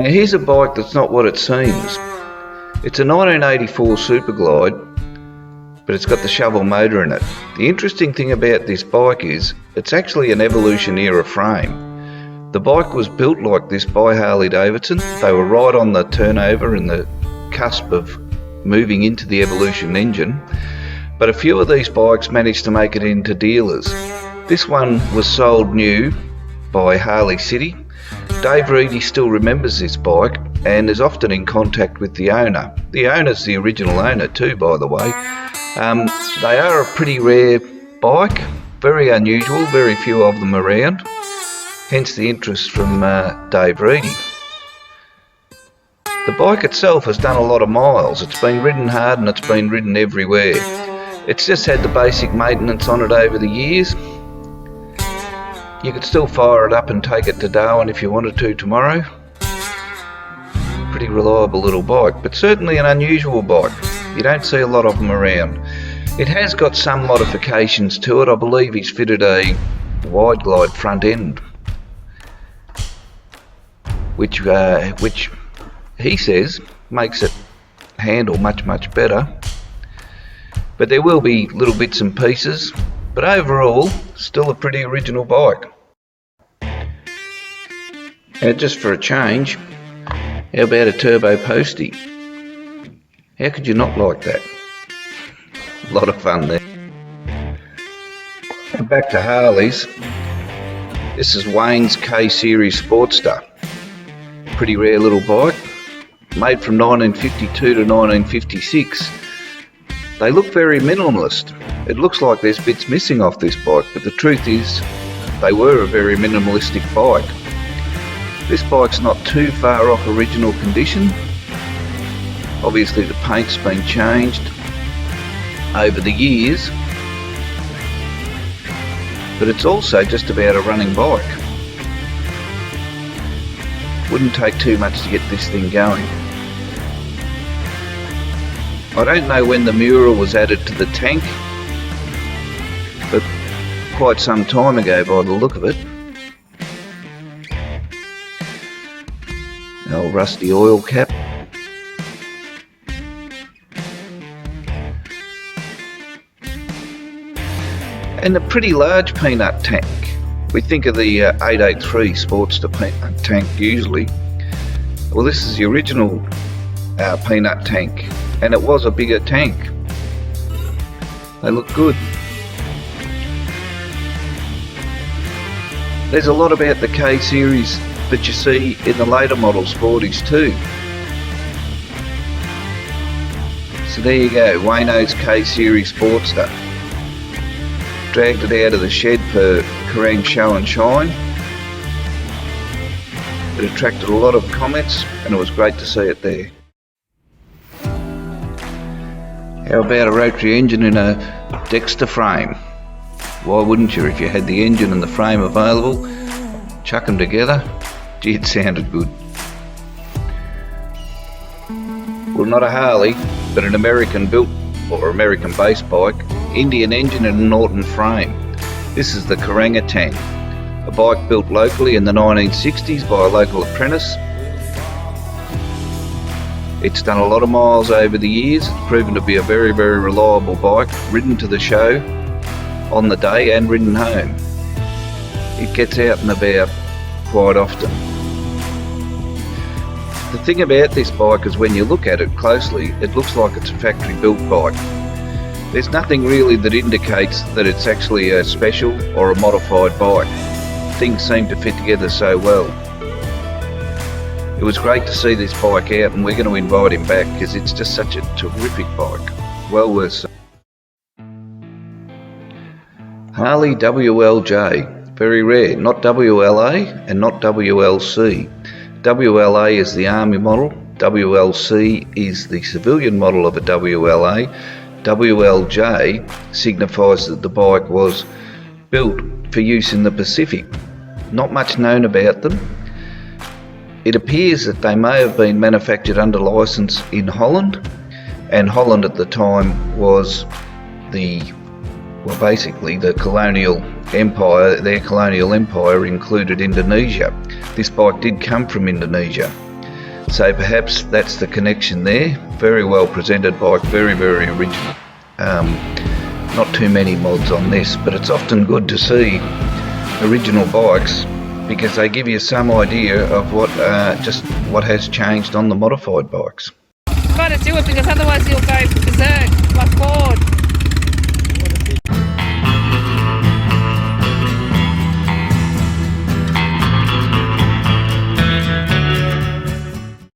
Now here's a bike that's not what it seems. It's a 1984 Super Glide, but it's got the shovel motor in it. The interesting thing about this bike is it's actually an Evolution era frame. The bike was built like this by Harley Davidson. They were right on the turnover and the cusp of moving into the Evolution engine, but a few of these bikes managed to make it into dealers. This one was sold new by Harley City. Dave Reedy still remembers this bike and is often in contact with the owner. The owner's the original owner too, by the way. They are a pretty rare bike, very unusual, very few of them around, hence the interest from Dave Reedy. The bike itself has done a lot of miles. It's been ridden hard and it's been ridden everywhere. It's just had the basic maintenance on it over the years. You could still fire it up and take it to Darwin if you wanted to tomorrow. Pretty reliable little bike, but certainly an unusual bike. You don't see a lot of them around. It has got some modifications to it. I believe he's fitted a wide glide front end, which he says makes it handle much better. But there will be little bits and pieces, but overall still a pretty original bike. Now just for a change, how about a Turboposting? How could you not like that? A lot of fun there. And back to Harleys. This is Wayne's K Series Sportster. Pretty rare little bike, made from 1952 to 1956. They look very minimalist. It looks like there's bits missing off this bike, but the truth is they were a very minimalistic bike. This bike's not too far off original condition. Obviously the paint's been changed over the years, but it's also just about a running bike. Wouldn't take too much to get this thing going. I don't know when the mural was added to the tank, but quite some time ago by the look of it. The old rusty oil cap. And a pretty large peanut tank. We think of the 883 Sportster peanut tank usually. Well, this is the original peanut tank, and it was a bigger tank. They look good. There's a lot about the K series that you see in the later model sporties too. So there you go, Wayno's K series Sportster. Dragged it out of the shed for Kerang show and shine. It attracted a lot of comments and it was great to see it there. How about a rotary engine in a Dexter frame? Why wouldn't you if you had the engine and the frame available? Chuck them together. Gee, it sounded good. Well, not a Harley, but an American built or American based bike, Indian engine and a Norton frame. This is the Kerang tank, a bike built locally in the 1960s by a local apprentice. It's done a lot of miles over the years. It's proven to be a very reliable bike, ridden to the show on the day and ridden home. It gets out and about quite often. The thing about this bike is when you look at it closely, it looks like it's a factory built bike. There's nothing really that indicates that it's actually a special or a modified bike. Things seem to fit together so well. It was great to see this bike out, and we're going to invite him back because it's just such a terrific bike. Well worth seeing. Harley WLJ, very rare, not WLA and not WLC. WLA is the army model, WLC is the civilian model of a WLA. WLJ signifies that the bike was built for use in the Pacific. Not much known about them. It appears that they may have been manufactured under licence in Holland, and Holland at the time was basically the colonial empire. Their colonial empire included Indonesia. This bike did come from Indonesia. So perhaps that's the connection there. Very well presented bike, very, very original. Not too many mods on this, but it's often good to see original bikes because they give you some idea of what has changed on the modified bikes. You've got to do it because otherwise you'll go berserk.